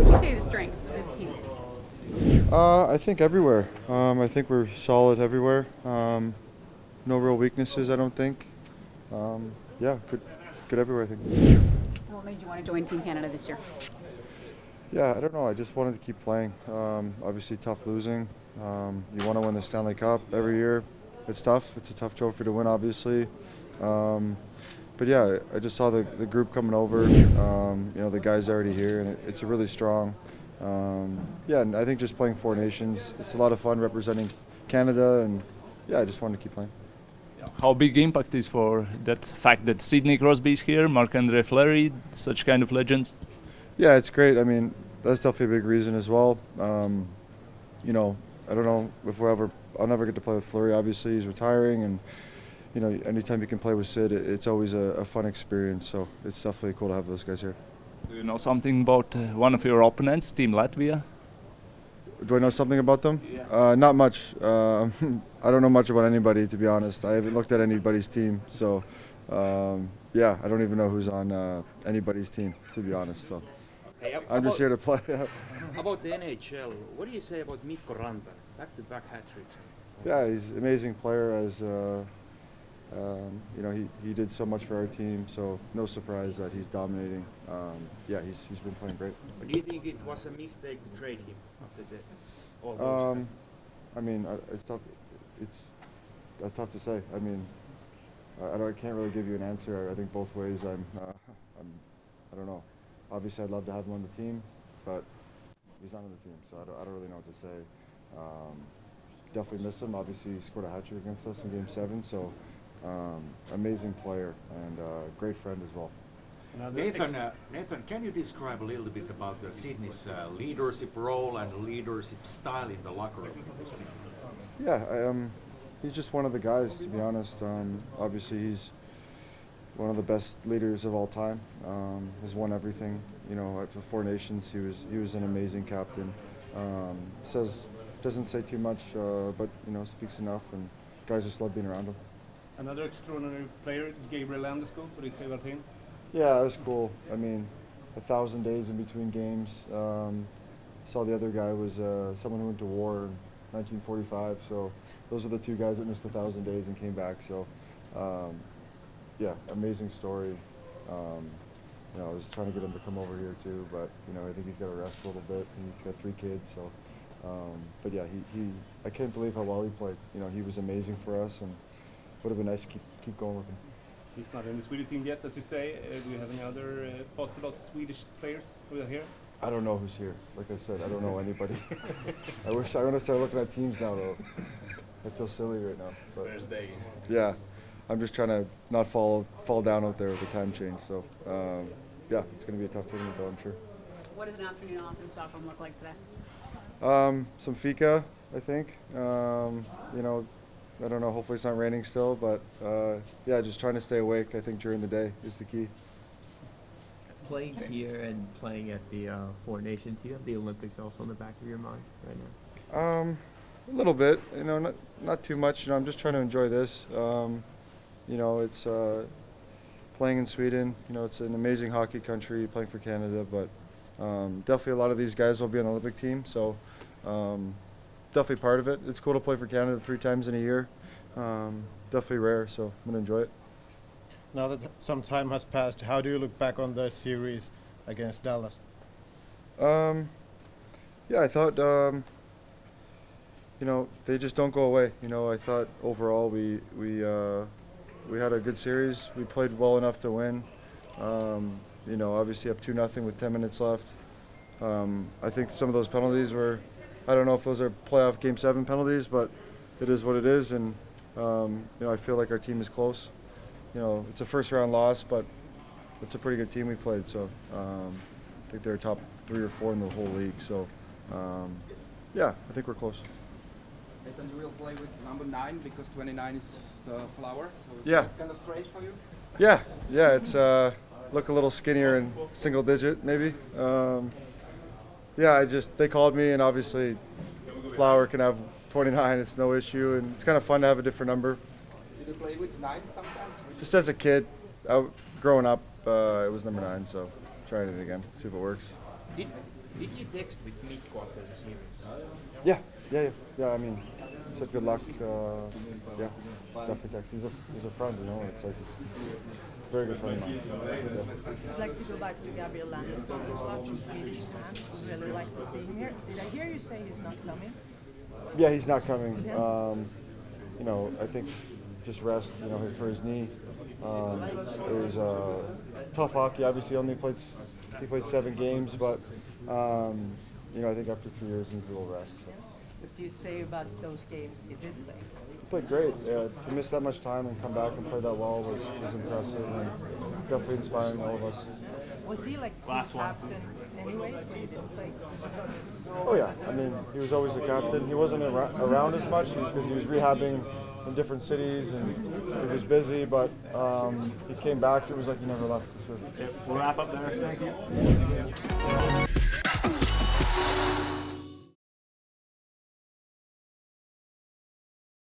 would you say the strengths of this team? I think everywhere. I think we're solid everywhere. No real weaknesses, I don't think. Yeah, good everywhere, I think. What made you want to join Team Canada this year? Yeah, I don't know. I just wanted to keep playing. Obviously, tough losing. You want to win the Stanley Cup every year. It's tough. It's a tough trophy to win, obviously. But yeah, I just saw the group coming over. You know, the guys already here, and it's a really strong. Yeah, and I think just playing Four Nations, it's a lot of fun representing Canada, and yeah, I just wanted to keep playing. How big impact is for that fact that Sidney Crosby is here, Marc-Andre Fleury, such kind of legends? Yeah, it's great. I mean, that's definitely a big reason as well. You know, I don't know if I'll never get to play with Fleury. Obviously, he's retiring, and you know, anytime you can play with Sid, it's always a fun experience. So it's definitely cool to have those guys here. Do you know something about one of your opponents, Team Latvia? Do I know something about them? Yeah. Not much. I don't know much about anybody, to be honest. I haven't looked at anybody's team, so yeah, I don't even know who's on anybody's team, to be honest. So hey, I'm just here to play. About the NHL, what do you say about Mikko Ranta? Back-to-back hat-tricks. Yeah, he's an amazing player. As you know, he did so much for our team, so no surprise that he's dominating. Yeah, he's been playing great. But do you think it was a mistake to trade him after all those? I mean, it's tough. It's tough to say. I mean, I can't really give you an answer. I think both ways. I don't know. Obviously, I'd love to have him on the team, but he's not on the team, so I don't really know what to say. Definitely miss him. Obviously, he scored a hat-trick against us in Game 7, so amazing player and great friend as well. Nathan, can you describe a little bit about Sydney's leadership role and leadership style in the locker room of this team? Yeah, he's just one of the guys, to be honest. Obviously, he's one of the best leaders of all time. Has won everything. You know, at the Four Nations, he was an amazing captain. Doesn't say too much, but you know, speaks enough, and guys just love being around him. Another extraordinary player, Gabriel Landeskog. What do you say about him? Yeah, it was cool. I mean, 1,000 days in between games. Saw the other guy was someone who went to war in 1945. So those are the two guys that missed 1,000 days and came back. So yeah, amazing story. You know, I was trying to get him to come over here too, but you know, I think he's got to rest a little bit. And he's got 3 kids, so. But yeah, I can't believe how well he played. You know, he was amazing for us, and would have been nice to keep going with him. He's not in the Swedish team yet, as you say. Do you have any other thoughts about the Swedish players who are here? I don't know who's here. Like I said, I don't know anybody. I wish I want to start looking at teams now, though. I feel silly right now. Thursday. Yeah, I'm just trying to not fall down out there with the time change. So yeah, it's going to be a tough tournament, though, I'm sure. What does an afternoon off in Stockholm look like today? Some fika, I think. You know, I don't know, hopefully it's not raining still, but yeah, just trying to stay awake, I think, during the day is the key. Playing here and playing at the Four Nations, do you have the Olympics also in the back of your mind right now? A little bit, you know, not too much. You know, I'm just trying to enjoy this. You know, it's playing in Sweden. You know, it's an amazing hockey country, playing for Canada, but definitely a lot of these guys will be on the Olympic team, so definitely part of it. It's cool to play for Canada 3 times in a year. Definitely rare, so I'm going to enjoy it. Now that some time has passed, how do you look back on the series against Dallas? Yeah, I thought, you know, they just don't go away. You know, I thought overall we had a good series. We played well enough to win. You know, obviously up 2-0 with 10 minutes left. I think some of those penalties were, I don't know if those are playoff Game 7 penalties, but it is what it is, and you know, I feel like our team is close. You know, it's a first-round loss, but it's a pretty good team we played. So I think they're top 3 or 4 in the whole league. So yeah, I think we're close. Nathan, you will play with number 9 because 29 is the flower. So yeah, it's kind of strange for you. Yeah, it's look a little skinnier in single digit maybe. Yeah, they called me, and obviously Flower can have 29, it's no issue, and it's kind of fun to have a different number. Did you play with 9 sometimes? Just as a kid, growing up, it was number 9, so trying it again, see if it works. Did you text with Mikko after the series? Yeah. I mean, he said good luck. Yeah, definitely text. He's a friend, you know. It's like a very good friend of mine. Yeah. I'd like to go back to Gabriel Landis. There's lots of Swedish fans who really like to see him here. Did I hear you say he's not coming? Yeah, he's not coming. Yeah. You know, I think just rest, you know, for his knee. It was tough hockey. Obviously, he played 7 games, but you know, I think after 3 years, he needs a little rest. So. What do you say about those games he did play? He played great. Yeah, to miss that much time and come back and play that well was impressive and definitely inspiring all of us. Was he like team captain anyways when he didn't play? Oh yeah, I mean, he was always the captain. He wasn't around as much because he was rehabbing in different cities and he was busy, but he came back. It was like he never left. For sure. We'll wrap up there. Thank you.